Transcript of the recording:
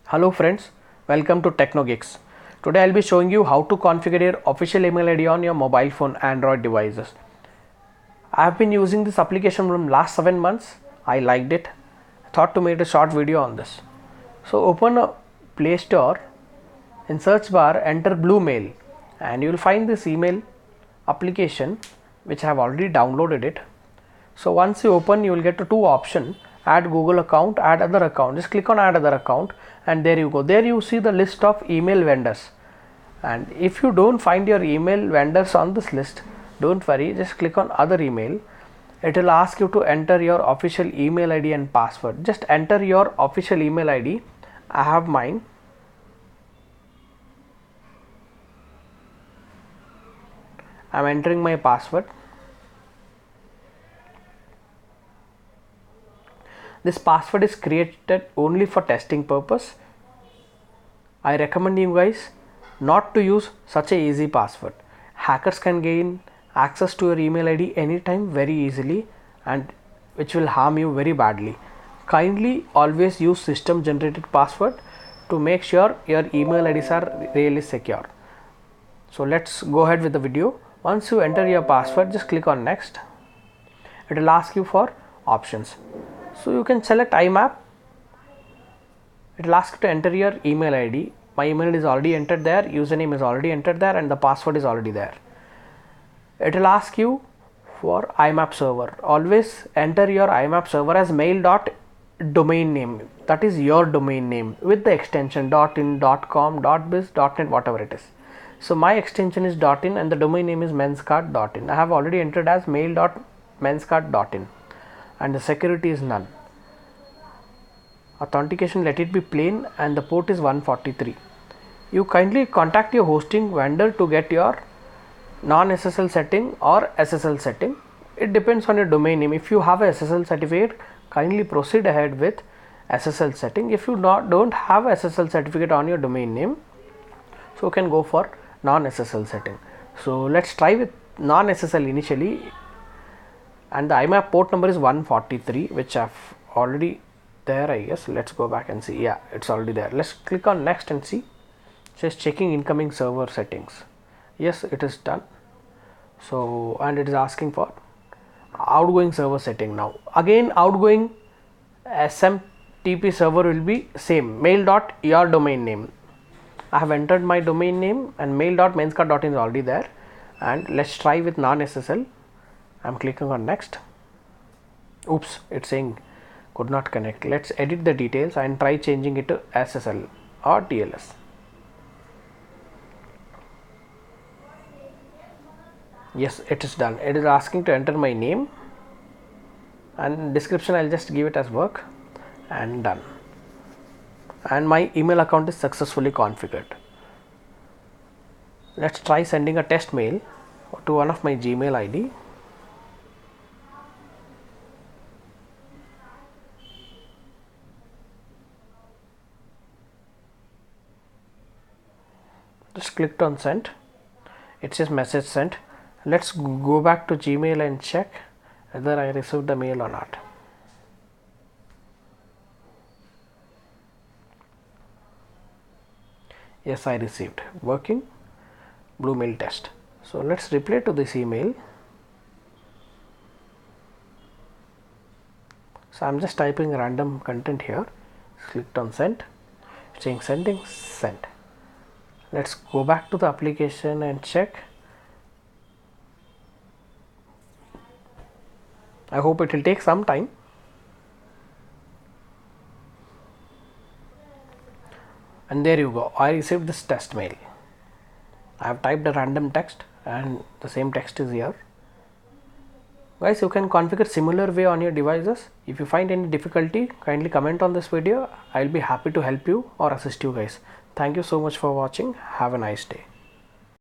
Hello friends, welcome to Techno. Today I'll be showing you how to configure your official email ID on your mobile phone Android devices. I have been using this application from last 7 months. I liked it. I thought to make a short video on this. So open a Play Store, in search bar enter Blue Mail and you will find this email application which I have already downloaded it. So once you open, you will get to two options: add Google account, add other account. Just click on add other account and there you go. There you see the list of email vendors, and if you don't find your email vendors on this list, don't worry, just click on other email. It will ask you to enter your official email ID and password. Just enter your official email ID. I have mine. I'm entering my password. This password is created only for testing purpose. I recommend you guys not to use such a easy password. Hackers can gain access to your email ID anytime very easily, and which will harm you very badly. Kindly always use system generated password to make sure your email IDs are really secure. So let's go ahead with the video. Once you enter your password, just click on next. It will ask you for options. So you can select IMAP. It will ask you to enter your email ID. My email is already entered there, username is already entered there, and the password is already there. It will ask you for IMAP server. Always enter your IMAP server as mail.domain name. That is your domain name with the extension .in, .com, .biz, .net, whatever it is. So my extension is .in and the domain name is menscard.in. I have already entered as mail.menscard.in. and the security is none. Authentication, let it be plain, and the port is 143. You kindly contact your hosting vendor to get your non-SSL setting or SSL setting. It depends on your domain name. If you have a SSL certificate, kindly proceed ahead with SSL setting. If you don't have SSL certificate on your domain name, so you can go for non-SSL setting. So let's try with non-SSL initially. And the IMAP port number is 143, which I've already there, I guess. Let's go back and see. Yeah, it's already there. Let's click on next and see. It says checking incoming server settings. Yes, it is done. So, and it is asking for outgoing server setting now. Again, outgoing SMTP server will be same, mail.your domain name. I have entered my domain name and mail.menscard.in is already there. And let's try with non-SSL. I'm clicking on next. Oops, it's saying could not connect. Let's edit the details and try changing it to SSL or TLS. Yes, it is done. It is asking to enter my name and description. I'll just give it as work and done. And my email account is successfully configured. Let's try sending a test mail to one of my Gmail ID. Just clicked on send. It says message sent. Let's go back to Gmail and check whether I received the mail or not. Yes, I received. Working. Blue mail test. So let's reply to this email. So I'm just typing random content here. Clicked on send. It's saying sending, sent. Let's go back to the application and check. I hope it will take some time. And there you go. I received this test mail. I have typed a random text and the same text is here. Guys, you can configure similar way on your devices. If you find any difficulty, kindly comment on this video. I'll be happy to help you or assist you guys. Thank you so much for watching. Have a nice day.